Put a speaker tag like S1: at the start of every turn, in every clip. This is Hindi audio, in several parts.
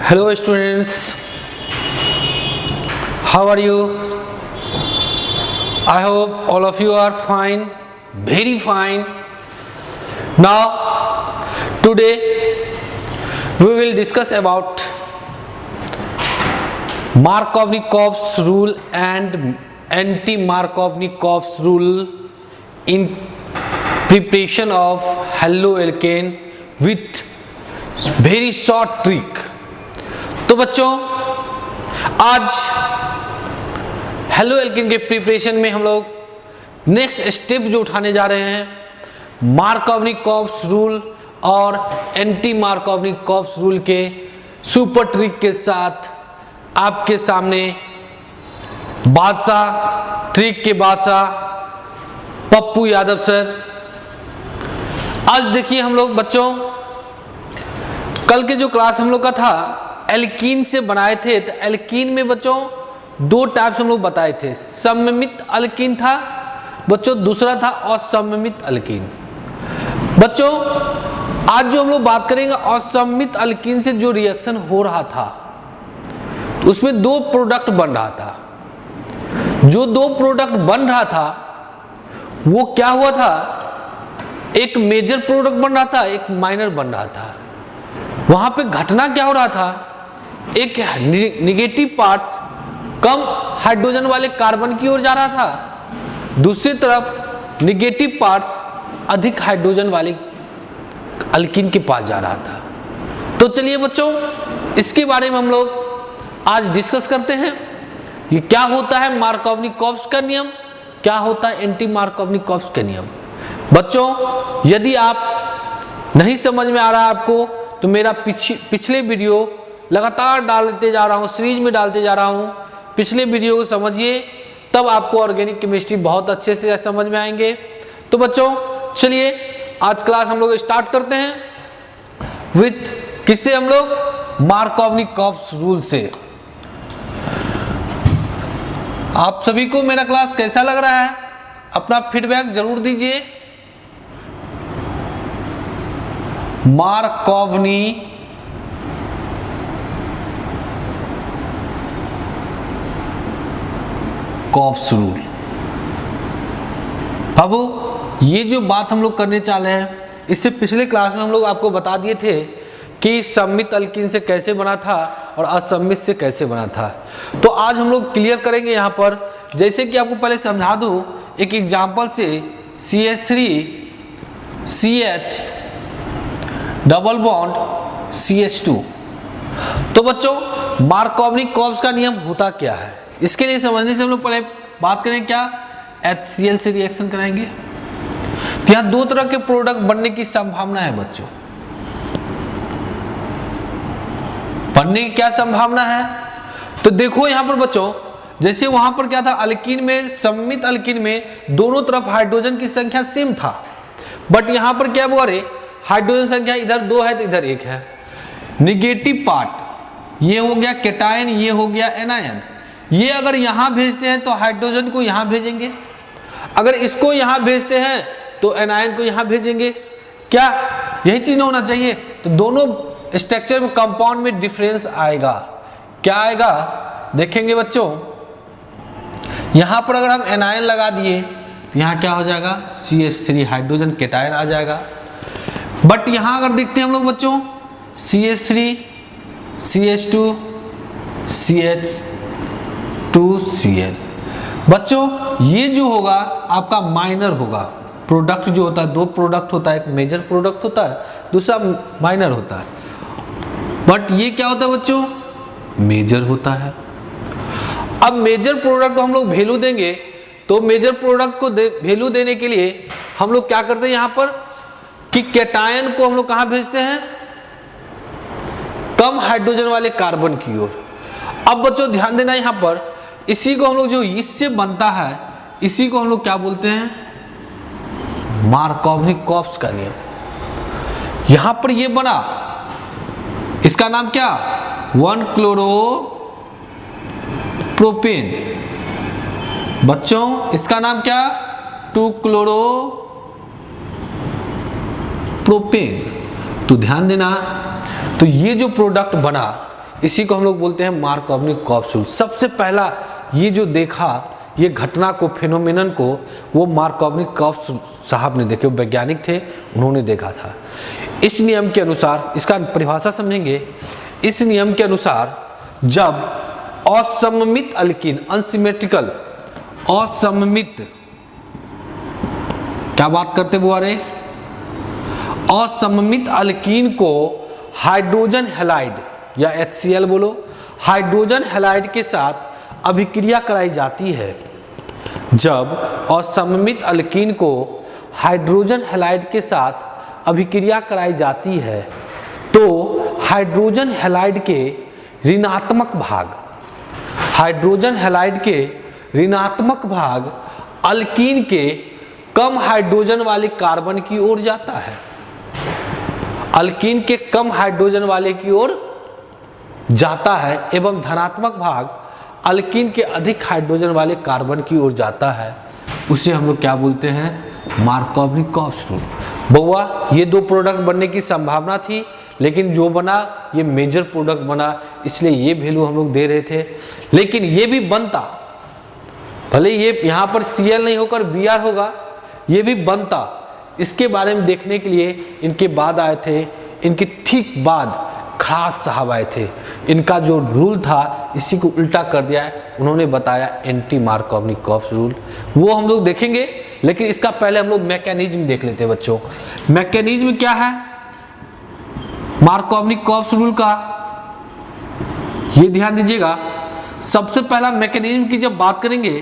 S1: Hello students, how are you? I hope all of you are fine, very fine. Now today we will discuss about Markovnikov's rule and anti-Markovnikov's rule in preparation of haloalkane with very short trick. तो बच्चों आज हेलोएल्केन के प्रिपरेशन में हम लोग नेक्स्ट स्टेप जो उठाने जा रहे हैं मार्कोवनिकोव्स रूल और एंटी मार्कोवनिकोव्स रूल के सुपर ट्रिक के साथ आपके सामने बादशाह ट्रिक के बादशाह पप्पू यादव सर। आज देखिए हम लोग बच्चों कल के जो क्लास हम लोग का था एल्कीन से बनाए थे, तो एल्कीन में बच्चों दो टाइप्स हम लोग बताए थे। सममित अल्कीन था बच्चों, दूसरा था असममित अल्कीन। बच्चों आज जो हम लोग बात करेंगे असममित अल्कीन से जो रिएक्शन हो रहा था उसमें दो प्रोडक्ट बन रहा था। जो दो प्रोडक्ट बन रहा था वो क्या हुआ था, एक मेजर प्रोडक्ट बन रहा था, एक माइनर बन रहा था। वहां पे घटना क्या हो रहा था, एक निगेटिव पार्ट्स कम हाइड्रोजन वाले कार्बन की ओर जा रहा था, दूसरी तरफ निगेटिव पार्ट्स अधिक हाइड्रोजन वाले अल्कीन के पास जा रहा था। तो चलिए बच्चों इसके बारे में हम लोग आज डिस्कस करते हैं। ये क्या होता है मार्कोवनिकोव्स का नियम, क्या होता है एंटी मार्कोवनिकोव्स का नियम। बच्चों यदि आप नहीं समझ में आ रहा है आपको तो मेरा पिछले वीडियो लगातार डालते जा रहा हूँ, सीरीज में डालते जा रहा हूँ, पिछले वीडियो को समझिए तब आपको ऑर्गेनिक केमिस्ट्री बहुत अच्छे से समझ में आएंगे। तो बच्चों चलिए आज क्लास हम लोग स्टार्ट करते हैं विथ किससे, हम लोग मार्कोवनिकोव्स रूल से। आप सभी को मेरा क्लास कैसा लग रहा है अपना फीडबैक जरूर दीजिए। Markovnikov's rule. बाबू ये जो बात हम लोग करने चाले हैं इससे पिछले क्लास में हम लोग आपको बता दिए थे कि सममित अल्कीन से कैसे बना था और असममित से कैसे बना था। तो आज हम लोग क्लियर करेंगे यहाँ पर, जैसे कि आपको पहले समझा दूं एक एग्जांपल से CH3CH डबल बॉन्ड CH2। तो बच्चों मार्कोवनिकोव्स का नियम होता क्या है, इसके लिए समझने से हम लोग पहले बात करें क्या HCl से रिएक्शन कराएंगे। तो यहाँ दो तरह के प्रोडक्ट बनने की संभावना है बच्चों, बनने की क्या संभावना है। तो देखो यहाँ पर बच्चों जैसे वहां पर क्या था अल्कीन में, सममित अल्कीन में दोनों तरफ हाइड्रोजन की संख्या सेम था, बट यहां पर क्या हुआ रे, हाइड्रोजन संख्या इधर 2 है तो इधर 1 है। निगेटिव पार्ट ये हो गया केटायन, ये हो गया एनायन। ये अगर यहां भेजते हैं तो हाइड्रोजन को यहां भेजेंगे, अगर इसको यहां भेजते हैं तो एनायन को यहां भेजेंगे। क्या यही चीज होना चाहिए। तो दोनों स्ट्रक्चर में कंपाउंड में डिफरेंस आएगा। क्या आएगा देखेंगे बच्चों, यहां पर अगर हम एनायन लगा दिए तो यहां क्या हो जाएगा CH3 हाइड्रोजन केटायन आ जाएगा। बट यहां अगर देखते हैं हम लोग बच्चों CH3 CH2 CH2Cl, बच्चों ये जो होगा आपका माइनर होगा। प्रोडक्ट जो होता है दो प्रोडक्ट होता है, एक मेजर प्रोडक्ट होता है, दूसरा माइनर होता है। बट ये क्या होता है बच्चों, मेजर होता है। अब मेजर प्रोडक्ट को हम लोग वैल्यू देंगे, तो मेजर प्रोडक्ट को वैल्यू देने के लिए हम लोग क्या करते हैं यहाँ पर कि केटायन को हम लोग कहाँ भेजते हैं, कम हाइड्रोजन वाले कार्बन की ओर। अब बच्चों ध्यान देना यहाँ पर, इसी को हम लोग जो इससे बनता है इसी को हम लोग क्या बोलते हैं, मार्कोवनिकोव्स का नियम। यहां पर ये बना, इसका नाम क्या 1-क्लोरोप्रोपेन। बच्चों इसका नाम क्या 2-क्लोरोप्रोपेन। तो ध्यान देना, तो ये जो प्रोडक्ट बना इसी को हम लोग बोलते हैं मार्कोवनिक-कॉप्स रूल। सबसे पहला ये जो देखा, ये घटना को, फिनोमेनन को, वो मार्कोवनिक-कॉप्स साहब ने देखे, वो वैज्ञानिक थे, उन्होंने देखा था। इस नियम के अनुसार, इसका परिभाषा समझेंगे। इस नियम के अनुसार जब असममित अल्कीन, अनसिमेट्रिकल, असममित, क्या बात करते बुआरे, असममित अल्कीन को हाइड्रोजन हैलाइड या HCl बोलो, हाइड्रोजन हैलाइड के साथ अभिक्रिया कराई जाती है। जब असममित अल्कीन को हाइड्रोजन हैलाइड के साथ अभिक्रिया कराई जाती है तो हाइड्रोजन हैलाइड के ऋणात्मक भाग, हाइड्रोजन हैलाइड के ऋणात्मक भाग अल्कीन के कम हाइड्रोजन वाले कार्बन की ओर जाता है। अल्कीन के कम हाइड्रोजन वाले की ओर जाता है एवं धनात्मक भाग अल्कीन के अधिक हाइड्रोजन वाले कार्बन की ओर जाता है। उसे हम लोग क्या बोलते हैं, मार्कोवनिक-कॉप्स रूल। बउआ ये दो प्रोडक्ट बनने की संभावना थी, लेकिन जो बना ये मेजर प्रोडक्ट बना, इसलिए ये वैल्यू हम लोग दे रहे थे। लेकिन ये भी बनता, भले ये यहाँ पर Cl नहीं होकर Br होगा, ये भी बनता। इसके बारे में देखने के लिए इनके बाद आए थे, इनके ठीक बाद खरास साहब आए थे। इनका जो रूल था इसी को उल्टा कर दिया है, उन्होंने बताया एंटी मार्कोवनिक-कॉप्स रूल, वो हम लोग देखेंगे। लेकिन इसका पहले हम लोग मैकेनिज्म देख लेते हैं बच्चों। मैकेनिज्म क्या है मार्कोवनिक-कॉप्स रूल का, ये ध्यान दीजिएगा। सबसे पहला मैकेनिज्म की जब बात करेंगे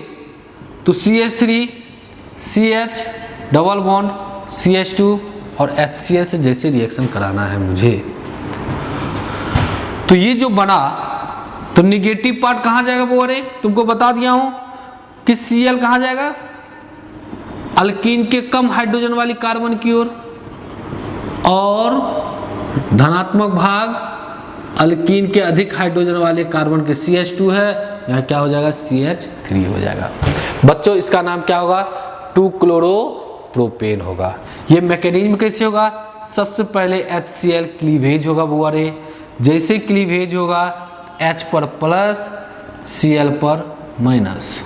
S1: तो CH3 CH double bond CH2 और HCl से जैसे रिएक्शन कराना है मुझे, तो ये जो बना तो निगेटिव पार्ट कहाँ जाएगा वो, अरे तुमको बता दिया हूं कि Cl कहाँ जाएगा, अल्कीन के कम हाइड्रोजन वाली कार्बन की ओर, और धनात्मक भाग अल्कीन के अधिक हाइड्रोजन वाले कार्बन के CH2 है, यहाँ क्या हो जाएगा CH3 हो जाएगा। बच्चों इसका नाम क्या होगा, 2-क्लोरोप्रोपेन होगा। ये मैकेनिज्म कैसे होगा, सबसे पहले HCl क्लीवेज होगा बुआरे, जैसे क्लीवेज होगा H पर प्लस Cl पर माइनस।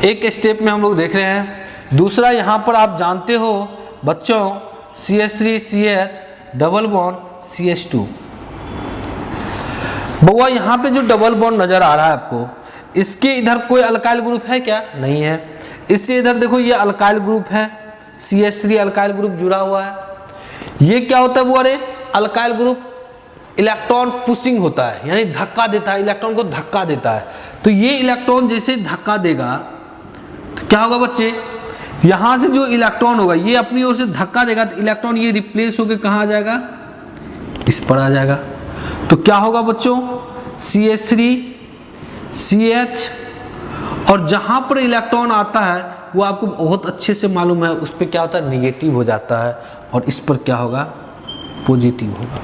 S1: एक स्टेप में हम लोग देख रहे हैं। दूसरा यहाँ पर आप जानते हो बच्चों CH3 CH double bond CH2। बउआ यहाँ पे जो डबल बॉन्ड नजर आ रहा है आपको, इसके इधर कोई अल्काइल ग्रुप है क्या, नहीं है। इससे इधर देखो ये अल्काइल ग्रुप है, CH3 अल्काइल ग्रुप जुड़ा हुआ है। ये क्या होता है बुआ रे, अल्काइल ग्रुप इलेक्ट्रॉन पुशिंग होता है, यानी धक्का देता है, इलेक्ट्रॉन को धक्का देता है। तो ये इलेक्ट्रॉन जैसे धक्का देगा तो क्या होगा बच्चे, यहां से जो इलेक्ट्रॉन होगा ये अपनी ओर से धक्का देगा तो इलेक्ट्रॉन ये रिप्लेस होकर कहाँ आ जाएगा, इस पर आ जाएगा। तो क्या होगा बच्चों, CH3 CH, और जहां पर इलेक्ट्रॉन आता है वो आपको बहुत अच्छे से मालूम है, उस पर क्या होता है, निगेटिव हो जाता है, और इस पर क्या होगा, पॉजिटिव होगा।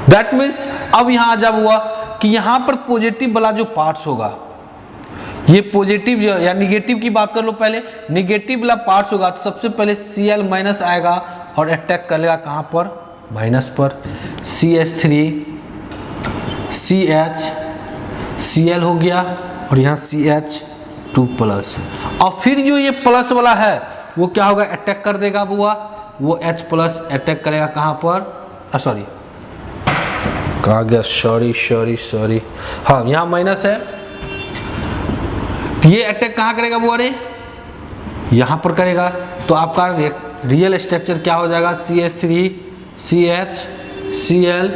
S1: दैट मीन्स अब यहां जब हुआ कि यहां पर पॉजिटिव वाला जो पार्ट्स होगा, ये पॉजिटिव या निगेटिव की बात कर लो पहले, निगेटिव वाला पार्ट्स होगा तो सबसे पहले Cl माइनस आएगा और अटैक करेगा कहां पर, माइनस पर। CH3 CH Cl हो गया और यहाँ CH2 प्लस, और फिर जो ये प्लस वाला है वो क्या होगा, अटैक कर देगा बुआ, वो H प्लस अटैक करेगा कहाँ पर, सॉरी कहाँ गया, सॉरी, हाँ यहाँ माइनस है, ये अटैक कहाँ करेगा बुआ रे, यहाँ पर करेगा। तो आपका रियल स्ट्रक्चर क्या हो जाएगा, CH3 CH Cl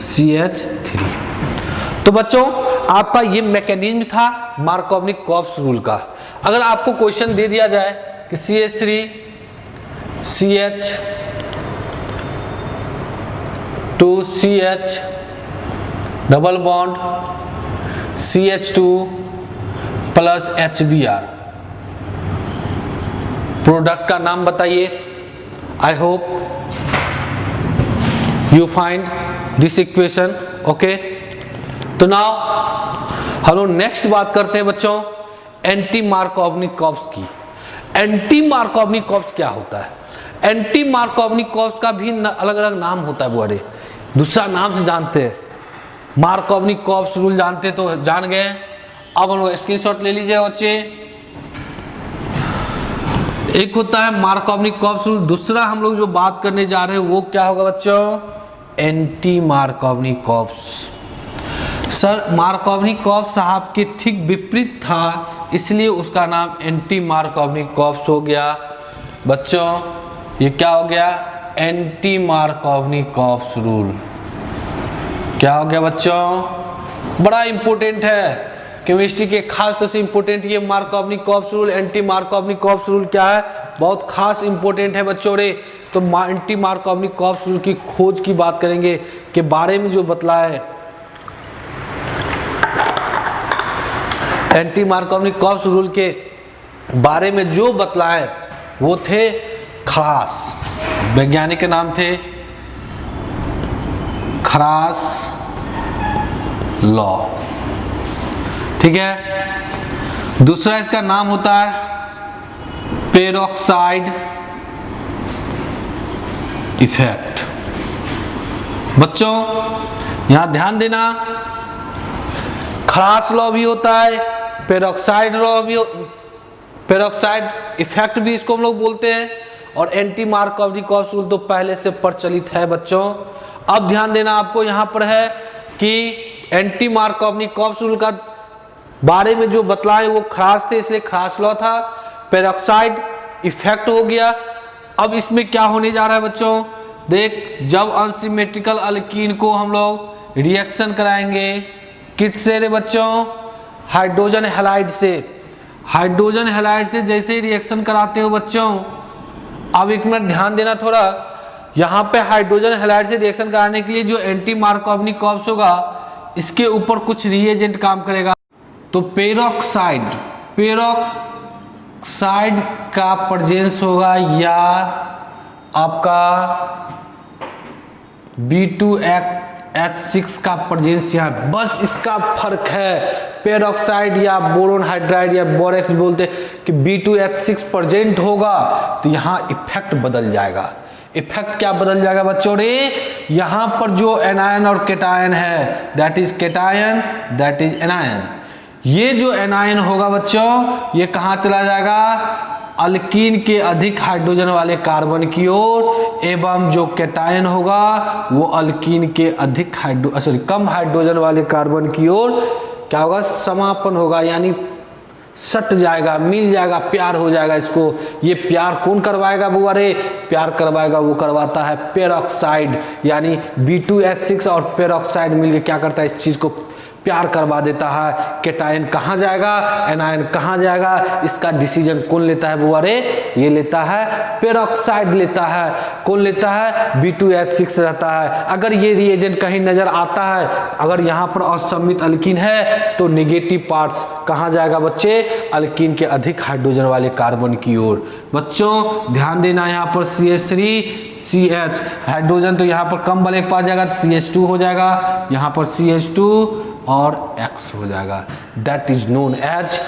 S1: CH3। तो बच्चों आपका ये मैकेनिज्म था मार्कोवनिक-कॉप्स रूल का। अगर आपको क्वेश्चन दे दिया जाए कि CH3 CH 2CH double bond CH2 plus HBr, product का नाम बताइए। I hope you find this equation, okay. तो नाउ हम लोग नेक्स्ट बात करते हैं बच्चों एंटी मार्कोवनिक-कॉप्स की। एंटी मार्कोवनिक-कॉप्स क्या होता है, एंटी मार्कोवनिक-कॉप्स का भी अलग अलग नाम होता है बुआरे, दूसरा नाम से जानते हैं मार्कोवनिक-कॉप्स रूल जानते तो जान गए। अब हम लोग स्क्रीनशॉट ले लीजिए बच्चे। एक होता है मार्कोवनिक-कॉप्स रूल, दूसरा हम लोग जो बात करने जा रहे हैं वो क्या होगा बच्चों, एंटी मार्कोवनिक-कॉप्स। सर मार्कोवनिक-कॉप्स साहब के ठीक विपरीत था, इसलिए उसका नाम एंटी मार्कोवनिक-कॉप्स हो गया। बच्चों ये क्या हो गया, एंटी मार्कोवनिक-कॉप्स रूल। क्या हो गया बच्चों, बड़ा इंपॉर्टेंट है केमिस्ट्री के, खास तौर से इंपॉर्टेंट ये मार्कोवनिक-कॉप्स रूल। एंटी मार्कोवनिक-कॉप्स रूल क्या है, बहुत खास इंपॉर्टेंट है बच्चों रे। तो एंटी मार्कोवनिक-कॉप्स रूल की खोज की बात करेंगे के बारे में जो बतलाया है, एंटी मार्कोवनिक-कॉप्स रूल के बारे में जो बतलाए वो थे खरास, वैज्ञानिक के नाम थे खरास लॉ, ठीक है। दूसरा इसका नाम होता है पेरोक्साइड इफेक्ट। बच्चों यहां ध्यान देना, खरास लॉ भी होता है, पेरोक्साइड लॉ भी, पेरोक्साइड इफेक्ट भी इसको हम लोग बोलते हैं, और एंटी मार्कोवनिक-कॉप्स रूल तो पहले से प्रचलित है बच्चों। अब ध्यान देना आपको यहां पर है कि एंटी मार्कोवनिक-कॉप्स रूल का बारे में जो बतलाए वो खरास थे, इसलिए खरास लॉ था। पेरोक्साइड इफेक्ट हो गया। अब इसमें क्या होने जा रहा है बच्चों, देख, जब अनसिमेट्रिकल अल्कीन को हम लोग रिएक्शन कराएंगे किससे रे बच्चों, हाइड्रोजन हैलाइड से। हाइड्रोजन हैलाइड से जैसे ही रिएक्शन कराते हो बच्चों, अब एक मिनट ध्यान देना थोड़ा, यहाँ पे हाइड्रोजन हैलाइड से रिएक्शन कराने के लिए जो एंटी मार्कोवनिक-कॉप्स होगा इसके ऊपर कुछ रिएजेंट काम करेगा। तो पेरोक्साइड, पेरोक्साइड का प्रेजेंस होगा या आपका B2H6 का प्रेजेंस यहाँ, बस इसका फर्क है। पेरोक्साइड या बोरोन हाइड्राइड या बोरेक्स बोलते कि B2H6 प्रेजेंट होगा तो यहाँ इफेक्ट बदल जाएगा। इफेक्ट क्या बदल जाएगा बच्चों रे, यहाँ पर जो एनायन और केटायन है, that is cation, that is anion. ये जो एनायन होगा बच्चों ये कहाँ चला जाएगा, अल्कीन के अधिक हाइड्रोजन वाले कार्बन की ओर, एवं जो केटायन होगा वो अल्कीन के अधिक कम हाइड्रोजन वाले कार्बन की ओर क्या होगा, समापन होगा, यानी सट जाएगा, मिल जाएगा, प्यार हो जाएगा इसको। ये प्यार कौन करवाएगा बुआ रे, प्यार करवाएगा वो करवाता है पेरोक्साइड, यानी B2H6 और पेरोक्साइड मिलकर क्या करता है, इस चीज को प्यार करवा देता है। केटायन कहाँ जाएगा, एनायन कहाँ जाएगा, इसका डिसीजन कौन लेता है बुआ रे, ये लेता है पेरोक्साइड लेता है। कौन लेता है, B2H6 रहता है। अगर ये रिएजेंट कहीं नजर आता है, अगर यहाँ पर असम्मित अल्कीन है तो नेगेटिव पार्ट्स कहाँ जाएगा बच्चे, अल्कीन के अधिक हाइड्रोजन वाले कार्बन की ओर। बच्चों ध्यान देना, यहाँ पर CH3CH हाइड्रोजन तो यहाँ पर कम वाले के पास जाएगा तो CH2 हो जाएगा, यहाँ पर CH2 और X हो जाएगा। That is known as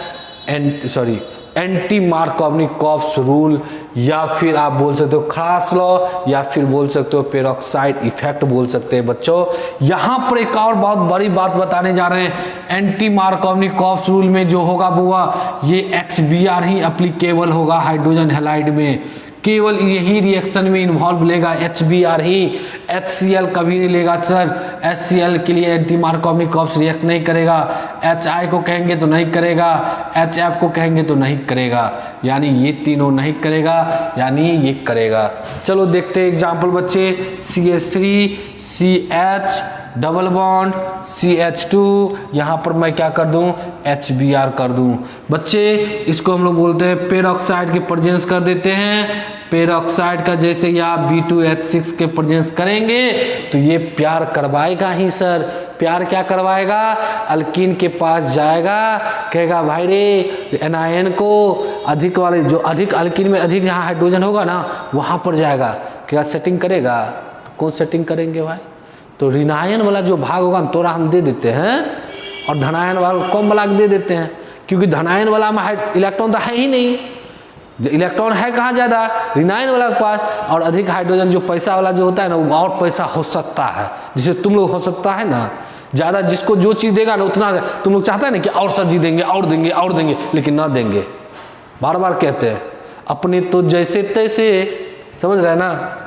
S1: anti Markovnikov's rule, या फिर आप बोल सकते हो खरास लॉ, या फिर बोल सकते हो पेरोक्साइड इफेक्ट बोल सकते हैं बच्चों। यहां पर एक और बहुत बड़ी बात बताने जा रहे हैं, एंटी मार्कोवनिक-कॉप्स रूल में जो होगा बुआ, ये HBr ही एप्लीकेबल होगा हाइड्रोजन हैलाइड में, केवल यही रिएक्शन में इन्वॉल्व लेगा HBr ही, HCl कभी नहीं लेगा सर। HCl के लिए एंटी मार्कोवनिक-कॉप्स रिएक्ट नहीं करेगा, HI को कहेंगे तो नहीं करेगा, HF को कहेंगे तो नहीं करेगा, यानी ये तीनों नहीं करेगा, यानी ये करेगा। चलो देखते हैं एग्जाम्पल बच्चे, CH3CH डबल बॉन्ड CH2, यहाँ पर मैं क्या कर दूं, HBr कर दूं। बच्चे इसको हम लोग बोलते हैं पेरोक्साइड के प्रेजेंस कर देते हैं। पेरोक्साइड का जैसे ही आप B2H6 के प्रेजेंस करेंगे तो ये प्यार करवाएगा ही सर। प्यार क्या करवाएगा, अल्कीन के पास जाएगा, कहेगा भाई रे एनायन को अधिक वाले, जो अधिक अल्कीन में अधिक जहाँ हाइड्रोजन होगा ना वहाँ पर जाएगा, क्या सेटिंग करेगा। कौन सेटिंग करेंगे भाई, तो ऋणायन वाला जो भाग होगा तोरा हम दे देते हैं और धनायन वाला कम वाला दे देते हैं, क्योंकि धनायन वाला में इलेक्ट्रॉन तो है ही नहीं, इलेक्ट्रॉन है कहाँ ज़्यादा, रिनाइन वाला के पास, और अधिक हाइड्रोजन जो पैसा वाला जो होता है ना, वो और पैसा हो सकता है, जिसे तुम लोग हो सकता है ना ज़्यादा, जिसको जो चीज़ देगा ना उतना तुम लोग चाहते हैं ना कि और सर जी देंगे और देंगे और देंगे, लेकिन ना देंगे। बार बार कहते हैं अपने तो जैसे तैसे, समझ रहे हैं ना,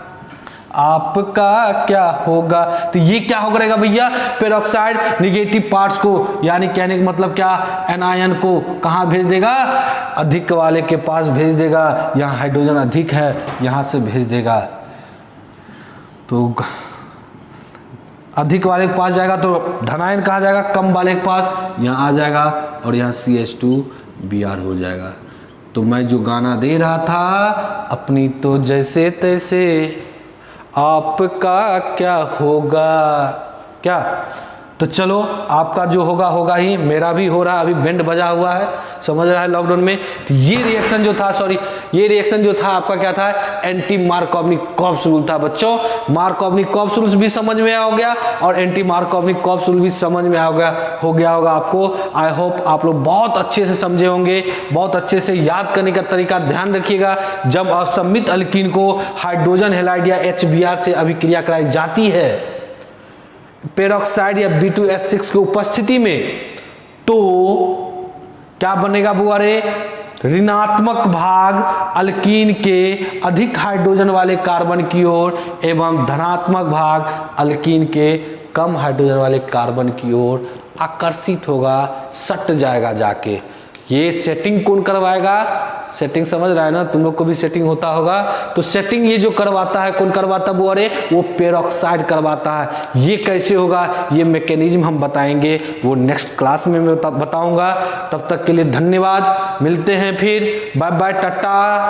S1: आपका क्या होगा। तो ये क्या हो करेगा भैया, पेरोक्साइड निगेटिव पार्ट्स को, यानी कहने का मतलब क्या, एनायन को कहाँ भेज देगा, अधिक वाले के पास भेज देगा। यहाँ हाइड्रोजन अधिक है, यहाँ से भेज देगा, तो अधिक वाले के पास जाएगा तो धनायन कहाँ जाएगा, कम वाले के पास, यहाँ आ जाएगा और यहाँ CH2Br हो जाएगा। तो मैं जो गाना दे रहा था, अपनी तो जैसे तैसे आपका क्या होगा, क्या, तो चलो आपका जो होगा होगा ही, मेरा भी हो रहा है, अभी बैंड बजा हुआ है, समझ रहा है लॉकडाउन में। तो ये रिएक्शन जो था, सॉरी ये रिएक्शन जो था आपका क्या था, एंटी मार्कोवनिक-कॉप्स रूल था बच्चों। मार्कोवनिक-कॉप्स रूल भी समझ में आ गया और एंटी मार्कोवनिक-कॉप्स रूल भी समझ में आ गया होगा आपको। आई होप आप लोग बहुत अच्छे से समझे होंगे, बहुत अच्छे से याद करने का तरीका ध्यान रखिएगा। जब असममित अल्कीन को हाइड्रोजन हैलाइड या HBr से अभिक्रिया कराई जाती है पेरोक्साइड या B2H6 की उपस्थिति में, तो क्या बनेगा बुआरे, ऋणात्मक भाग अल्कीन के अधिक हाइड्रोजन वाले कार्बन की ओर एवं धनात्मक भाग अल्कीन के कम हाइड्रोजन वाले कार्बन की ओर आकर्षित होगा, सट जाएगा जाके। ये सेटिंग कौन करवाएगा, सेटिंग समझ रहा है ना, तुम लोग को भी सेटिंग होता होगा। तो सेटिंग ये जो करवाता है, कौन करवाता है बुआरे, वो पेरोक्साइड करवाता है। ये कैसे होगा, ये मैकेनिज्म हम बताएंगे, वो नेक्स्ट क्लास में मैं बताऊंगा। तब तक के लिए धन्यवाद, मिलते हैं फिर, बाय बाय, टाटा।